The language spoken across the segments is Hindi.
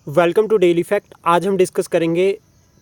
Welcome to daily fact. आज हम डिस्कस करेंगे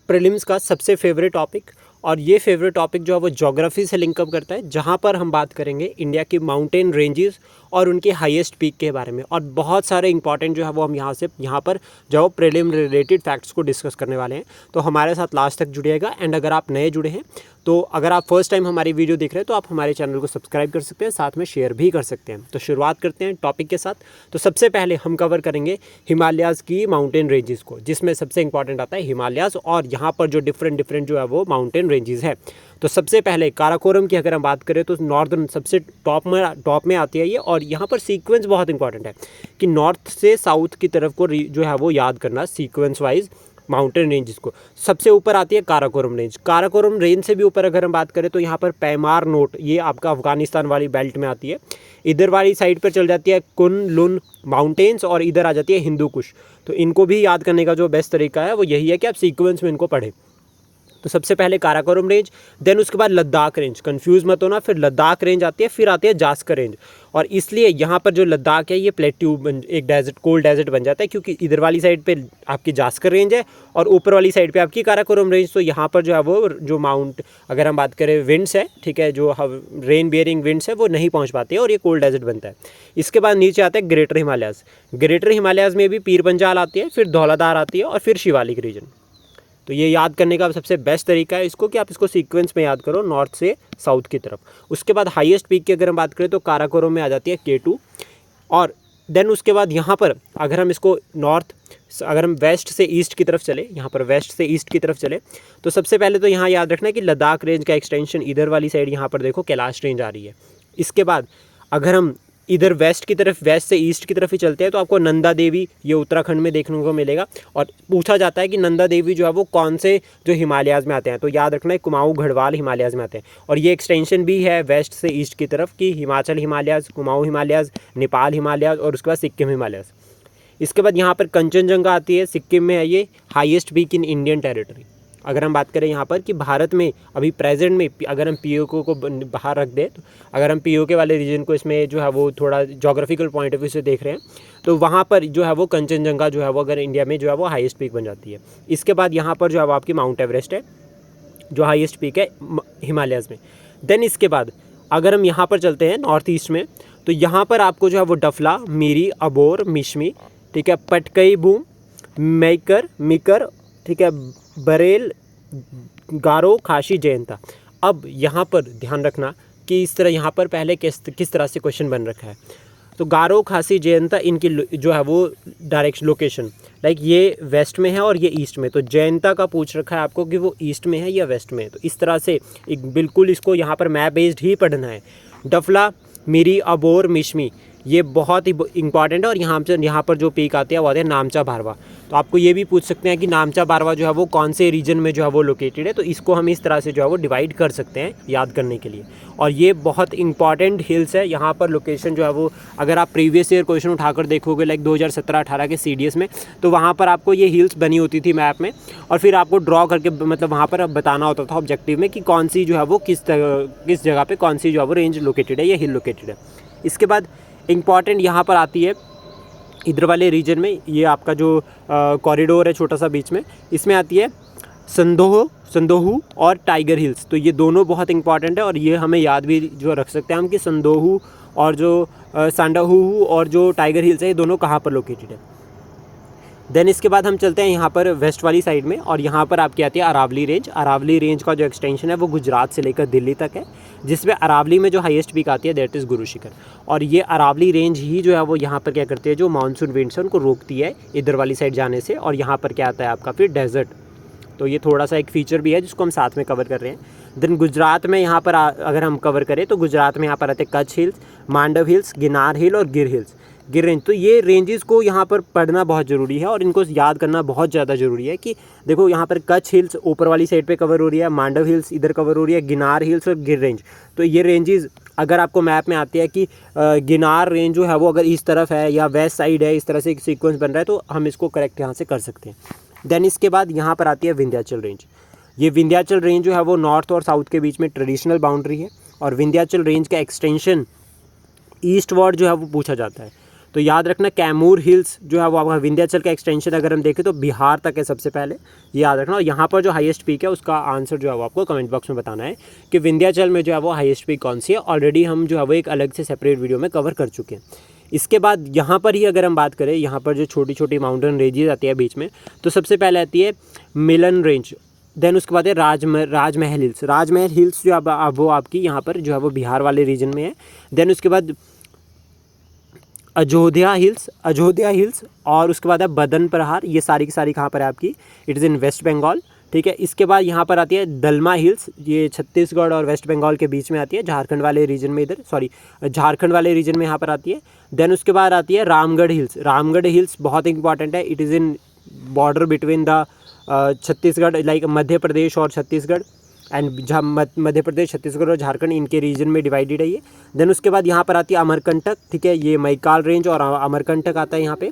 प्रीलिम्स का सबसे फेवरेट टॉपिक, और ये फेवरेट टॉपिक जो है वो ज्योग्राफी से लिंकअप करता है, जहाँ पर हम बात करेंगे इंडिया की माउंटेन रेंजेस और उनके हाईएस्ट पीक के बारे में। और बहुत सारे इंपॉर्टेंट जो है वो हम यहाँ पर जो प्रीलिम रिलेटेड फैक्ट्स को डिस्कस करने वाले हैं। तो हमारे साथ लास्ट तक जुड़िएगा। एंड अगर आप नए जुड़े हैं तो अगर आप फर्स्ट टाइम हमारी वीडियो देख रहे हैं तो आप हमारे चैनल को सब्सक्राइब कर सकते हैं, साथ में शेयर भी कर सकते हैं। तो शुरुआत करते हैं टॉपिक के साथ। तो सबसे पहले हम कवर करेंगे हिमालयाज़ की माउंटेन रेंजेस को, जिसमें सबसे इंपॉर्टेंट आता है हिमालयाज़ और यहाँ पर जो डिफरेंट जो है वो माउंटेन रेंजेस है। तो सबसे पहले काराकोरम की अगर हम बात करें तो नॉर्दर्न सबसे टॉप में आती है ये। और यहाँ पर सीक्वेंस बहुत इंपॉर्टेंट है कि नॉर्थ से साउथ की तरफ को जो है वो याद करना सीक्वेंस वाइज माउंटेन रेंजेस को। सबसे ऊपर आती है काराकोरम रेंज। काराकोरम रेंज से भी ऊपर अगर हम बात करें तो यहाँ पर पैमार नोट, ये आपका अफगानिस्तान वाली बेल्ट में आती है। इधर वाली साइड पर चल जाती है कुन लुन माउंटेन्स और इधर आ जाती है हिंदू कुश। तो इनको भी याद करने का जो बेस्ट तरीका है वो यही है कि आप सीक्वेंस में इनको पढ़ें। तो सबसे पहले काराकोरम रेंज, देन उसके बाद लद्दाख रेंज। कंफ्यूज मत होना, फिर लद्दाख रेंज आती है, फिर आती है जास्कर रेंज। और इसलिए यहाँ पर जो लद्दाख है ये प्लेट्यू एक डेजर्ट, कोल्ड डेजर्ट बन जाता है, क्योंकि इधर वाली साइड पे आपकी जास्कर रेंज है और ऊपर वाली साइड पे आपकी काराकोरम रेंज। तो यहाँ पर जो है वो जो अगर हम बात करें विंड्स है, ठीक है, जो रेन बियरिंग विंड्स है वो नहीं पहुँच पाते हैं और ये कोल्ड डेजर्ट बनता है। इसके बाद नीचे आता है ग्रेटर हिमालयाज़। ग्रेटर हिमालयाज़ में भी पीर पंजाल आती है, फिर धौलाधार आती है और फिर शिवालिक रीजन। तो ये याद करने का सबसे बेस्ट तरीका है इसको कि आप इसको सीक्वेंस में याद करो नॉर्थ से साउथ की तरफ। उसके बाद हाईएस्ट पीक की अगर हम बात करें तो काराकोरम में आ जाती है K2। और देन उसके बाद यहाँ पर अगर हम इसको अगर हम वेस्ट से ईस्ट की तरफ चले, यहाँ पर वेस्ट से ईस्ट की तरफ चले तो सबसे पहले तो यहाँ याद रखना है कि लद्दाख रेंज का एक्सटेंशन इधर वाली साइड यहाँ पर देखो कैलाश रेंज आ रही है। इसके बाद अगर हम इधर वेस्ट से ईस्ट की तरफ ही चलते हैं तो आपको नंदा देवी ये उत्तराखंड में देखने को मिलेगा। और पूछा जाता है कि नंदा देवी जो है वो कौन से जो हिमालयाज़ में आते हैं, तो याद रखना है कुमाऊँ गढ़वाल हिमालयाज़ में आते हैं। और ये एक्सटेंशन भी है वेस्ट से ईस्ट की तरफ की Himachal Himalayas, Kumaon Himalayas, Nepal Himalayas और उसके बाद सिक्किम हिमालयाज़। इसके बाद यहाँ पर कंचनजंगा आती है, सिक्किम में है ये highest peak in Indian territory. अगर हम बात करें यहाँ पर कि भारत में अभी प्रेजेंट में अगर हम पीओके को बाहर रख दें, तो अगर हम पीओके वाले रीजन को इसमें जो है वो थोड़ा जोग्राफिकल पॉइंट ऑफ व्यू से देख रहे हैं तो वहाँ पर जो है वो कंचनजंगा जो है वो अगर इंडिया में जो है वो हाईएस्ट पीक बन जाती है। इसके बाद यहाँ पर जो है वो आपकी माउंट एवरेस्ट है जो हाईएस्ट पीक है हिमालयाज़ में। देन इसके बाद अगर हम यहाँ पर चलते हैं नॉर्थ ईस्ट में तो यहाँ पर आपको जो है वो डफला, मीरी, अबोर, मिशमी, ठीक है, पटकई बूम, मिकर, ठीक है, बरेल, गारो, खासी, जयंता। अब यहाँ पर ध्यान रखना कि इस तरह यहाँ पर पहले किस तरह से क्वेश्चन बन रखा है। तो गारो, खासी, जयंता इनकी जो है वो डायरेक्शन लोकेशन लाइक ये वेस्ट में है और ये ईस्ट में। तो जयंता का पूछ रखा है आपको कि वो ईस्ट में है या वेस्ट में है। तो इस तरह से एक बिल्कुल इसको यहाँ पर मैप बेस्ड ही पढ़ना है। डफला, मिरी, अबोर, मिशमी ये बहुत ही इंपॉर्टेंट है। और यहाँ पर जो पीक आती है वो आते हैं नामचा बारवा। तो आपको ये भी पूछ सकते हैं कि नामचा बारवा जो है वो कौन से रीजन में जो है वो लोकेटेड है। तो इसको हम इस तरह से जो है वो डिवाइड कर सकते हैं याद करने के लिए। और ये बहुत इंपॉर्टेंट हिल्स है। यहाँ पर लोकेशन जो है वो अगर आप प्रीवियस ईयर क्वेश्चन उठाकर देखोगे लाइक 2017-18 के CDS में, तो वहाँ पर आपको ये हिल्स बनी होती थी मैप में और फिर आपको ड्रॉ करके मतलब वहाँ पर बताना होता था ऑब्जेक्टिव में कि कौन सी जो है वो किस जगह पर कौन सी जो है वो रेंज लोकेटेड है या हिल लोकेटेड है। इसके बाद इंपॉर्टेंट यहाँ पर आती है इधर वाले रीजन में ये आपका जो कॉरिडोर है छोटा सा बीच में, इसमें आती है संदोहू और टाइगर हिल्स। तो ये दोनों बहुत इंपॉर्टेंट है और ये हमें याद भी जो रख सकते हैं हम कि संदोहू और जो सांडाहू और जो टाइगर हिल्स है ये दोनों कहाँ पर लोकेटेड है। देन इसके बाद हम चलते हैं यहाँ पर वेस्ट वाली साइड में और यहाँ पर आपकी आती है अरावली रेंज। अरावली रेंज का जो एक्सटेंशन है वो गुजरात से लेकर दिल्ली तक है, जिसमें अरावली में जो हाईएस्ट पीक आती है दैट इज़ गुरु शिखर। और ये अरावली रेंज ही जो है वो यहाँ पर क्या करती है, जो मानसून विंड्स है उनको रोकती है इधर वाली साइड जाने से। और यहाँ पर क्या आता है आपका फिर डेजर्ट। तो ये थोड़ा सा एक फीचर भी है जिसको हम साथ में कवर कर रहे हैं। देन गुजरात में यहाँ पर अगर हम कवर करें तो गुजरात में यहाँ पर आते हैं कच्छ हिल्स, मांडव हिल्स, गिरनार हिल और गिर रेंज। तो ये रेंजेस को यहाँ पर पढ़ना बहुत ज़रूरी है और इनको याद करना बहुत ज़्यादा ज़रूरी है कि देखो यहाँ पर कच्छ हिल्स ऊपर वाली साइड पे कवर हो रही है, मांडव हिल्स इधर कवर हो रही है, गिरनार हिल्स और गिर रेंज। तो ये रेंजेस अगर आपको मैप में आती है कि गिरनार रेंज जो है वो अगर इस तरफ है या वेस्ट साइड है, इस तरह से एक सीक्वेंस बन रहा है तो हम इसको करेक्ट यहाँ से कर सकते हैं। देन इसके बाद यहाँ पर आती है विंध्याचल रेंज। ये विंध्याचल रेंज जो है वो नॉर्थ और साउथ के बीच में ट्रेडिशनल बाउंड्री है और विंध्याचल रेंज का एक्सटेंशन ईस्ट वर्ड जो है वो पूछा जाता है। तो याद रखना कैमूर हिल्स जो है वो आपका विंध्याचल का एक्सटेंशन अगर हम देखें तो बिहार तक है सबसे पहले, ये याद रखना। और यहाँ पर जो हाईएस्ट पीक है उसका आंसर जो है वो आपको कमेंट बॉक्स में बताना है कि विंध्याचल में जो है वो हाईएस्ट पीक कौन सी है। ऑलरेडी हम जो है वो एक अलग से सेपरेट वीडियो में कवर कर चुके हैं। इसके बाद यहाँ पर ही अगर हम बात करें, यहाँ पर जो छोटी छोटी माउंटेन रेंजेस आती है बीच में, तो सबसे पहले आती है मिलन रेंज, देन उसके बाद है राजमहल हिल्स। राजमहल हिल्स जो अब वो आपकी यहाँ पर जो है वो बिहार वाले रीजन में है। देन उसके बाद अयोध्या हिल्स और उसके बाद है बदन प्रहार, ये सारी की सारी कहाँ पर है आपकी, it is in West Bengal, ठीक है। इसके बाद यहाँ पर आती है दलमा हिल्स, ये छत्तीसगढ़ और वेस्ट बंगाल के बीच में आती है, झारखंड वाले रीजन में, झारखंड वाले रीजन में यहाँ पर आती है। देन उसके बाद आती है रामगढ़ हिल्स बहुत इंपॉर्टेंट है, it is in border between the Chhattisgarh, like Madhya Pradesh और छत्तीसगढ़, एंड मध्य प्रदेश, छत्तीसगढ़ और झारखंड इनके रीजन में डिवाइडेड है ये। देन उसके बाद यहाँ पर आती है अमरकंटक, ठीक है, ये मैकाल रेंज और अमरकंटक आता है यहाँ पे।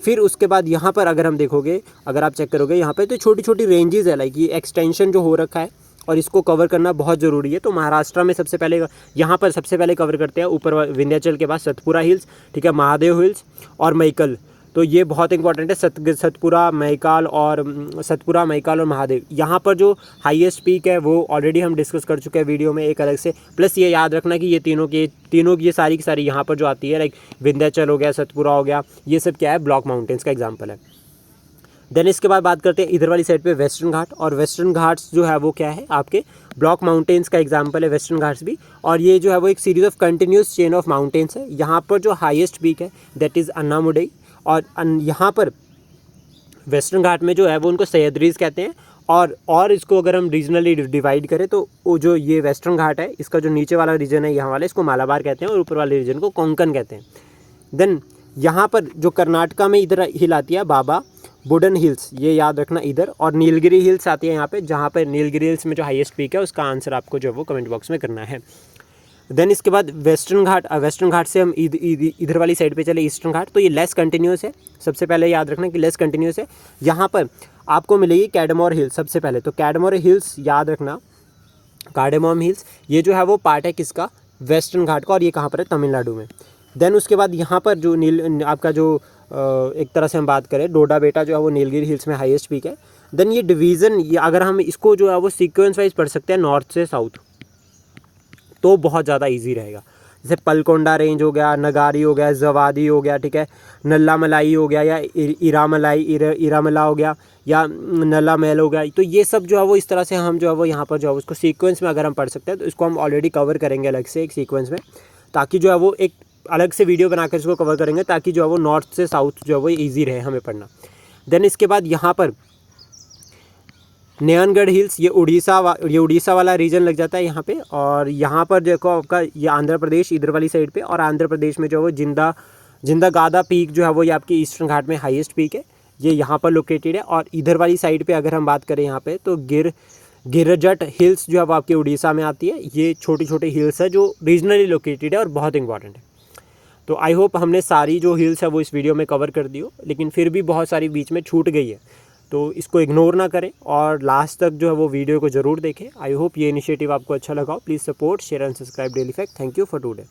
फिर उसके बाद यहाँ पर अगर हम देखोगे, अगर आप चेक करोगे यहाँ पे तो छोटी छोटी रेंजेस है, लाइक ये एक्सटेंशन जो हो रखा है और इसको कवर करना बहुत ज़रूरी है। तो महाराष्ट्र में सबसे पहले यहाँ पर सबसे पहले कवर करते हैं ऊपर विंध्याचल के बाद सतपुरा हिल्स, ठीक है, महादेव हिल्स और मैकल, तो ये बहुत इंपॉर्टेंट है। सतपुरा मैकाल और महादेव, यहाँ पर जो हाईएस्ट पीक है वो ऑलरेडी हम डिस्कस कर चुके हैं वीडियो में एक अलग से। प्लस ये याद रखना कि ये तीनों की ये सारी की सारी यहाँ पर जो आती है, लाइक विंध्याचल हो गया, सतपुरा हो गया, ये सब क्या है, ब्लॉक माउंटेन्स का एग्जाम्पल है। देन इसके बाद बात करते हैं इधर वाली साइड पे वेस्टर्न घाट, और वेस्टर्न घाट्स जो है वो क्या है, आपके ब्लॉक माउंटेन्स का एग्जांपल है वेस्टर्न घाट्स भी। और ये जो है वो एक series of continuous chain of mountains है। यहाँ पर जो हाईएस्ट पीक है दैट इज़ अन्नामुडई, और यहाँ पर वेस्टर्न घाट में जो है वो उनको सह्याद्रीज कहते हैं। और इसको अगर हम रीजनली डिवाइड करें तो वो जो ये वेस्टर्न घाट है, इसका जो नीचे वाला रीजन है यहाँ वाला, इसको मालाबार कहते हैं और ऊपर वाले रीजन को कोंकण कहते हैं। देन यहाँ पर जो कर्नाटका में इधर हिल आती है बाबा बुडन हिल्स, ये याद रखना इधर, और नीलगिरी हिल्स आती है यहाँ पे, जहाँ पर नीलगिरी हिल्स में जो हाईएस्ट पीक है उसका आंसर आपको जो है वो कमेंट बॉक्स में करना है। देन इसके बाद वेस्टर्न घाट से हम इधर वाली साइड पे चले, ईस्टर्न घाट, तो ये लेस कंटिन्यूस है। सबसे पहले याद रखना कि लेस कंटिन्यूस है। यहाँ पर आपको मिलेगी कैडमोर हिल्स सबसे पहले, तो कैडमोर हिल्स याद रखना, कार्डेमोम हिल्स, ये जो है वो पार्ट है किसका, वेस्टर्न घाट का, और ये कहाँ पर है, तमिलनाडु में। देन उसके बाद यहाँ पर जो आपका जो एक तरह से हम बात करें, डोडा बेटा जो है वो नीलगिरी हिल्स में हाईएस्ट पीक है। देन ये डिवीज़न, ये अगर हम इसको जो है वो सीक्वेंस वाइज पढ़ सकते हैं नॉर्थ से साउथ, तो बहुत ज़्यादा इजी रहेगा। जैसे पलकोंडा रेंज हो गया, नगारी हो गया, जवादी हो गया, ठीक है, नल्ला मलाई हो गया, या इरामला हो गया, या नल्ला महल हो गया, तो ये सब जो है वो इस तरह से हम जो है वो यहाँ पर जो है उसको सीक्वेंस में अगर हम पढ़ सकते हैं, तो इसको हम ऑलरेडी कवर करेंगे अलग से एक सीक्वेंस में, ताकि जो है वो एक अलग से वीडियो बनाकर इसको कवर करेंगे, ताकि जो है वो नॉर्थ से साउथ जो है वो ईजी रहे हमें पढ़ना। देन इसके बाद यहाँ पर नयनगढ़ हिल्स, ये उड़ीसा वाला रीजन लग जाता है यहाँ पे, और यहाँ पर देखो आपका ये आंध्र प्रदेश इधर वाली साइड पे, और आंध्र प्रदेश में जो है वो जिंदागादा पीक जो है वो ये आपकी ईस्टर्न घाट में हाईएस्ट पीक है, ये यहाँ पर लोकेटेड है। और इधर वाली साइड पे अगर हम बात करें यहाँ पे, तो गिरजट हिल्स जो है वो आपके उड़ीसा में आती है। ये छोटी छोटी हिल्स है जो रीजनली लोकेटेड है और बहुत इंपॉर्टेंट है। तो आई होप हमने सारी जो हिल्स है वो इस वीडियो में कवर कर दी हो, लेकिन फिर भी बहुत सारी बीच में छूट गई है, तो इसको इग्नोर ना करें और लास्ट तक जो है वो वीडियो को ज़रूर देखें। आई होप ये इनिशिएटिव आपको अच्छा लगा हो। Please support, share and subscribe daily fact. Thank you for today.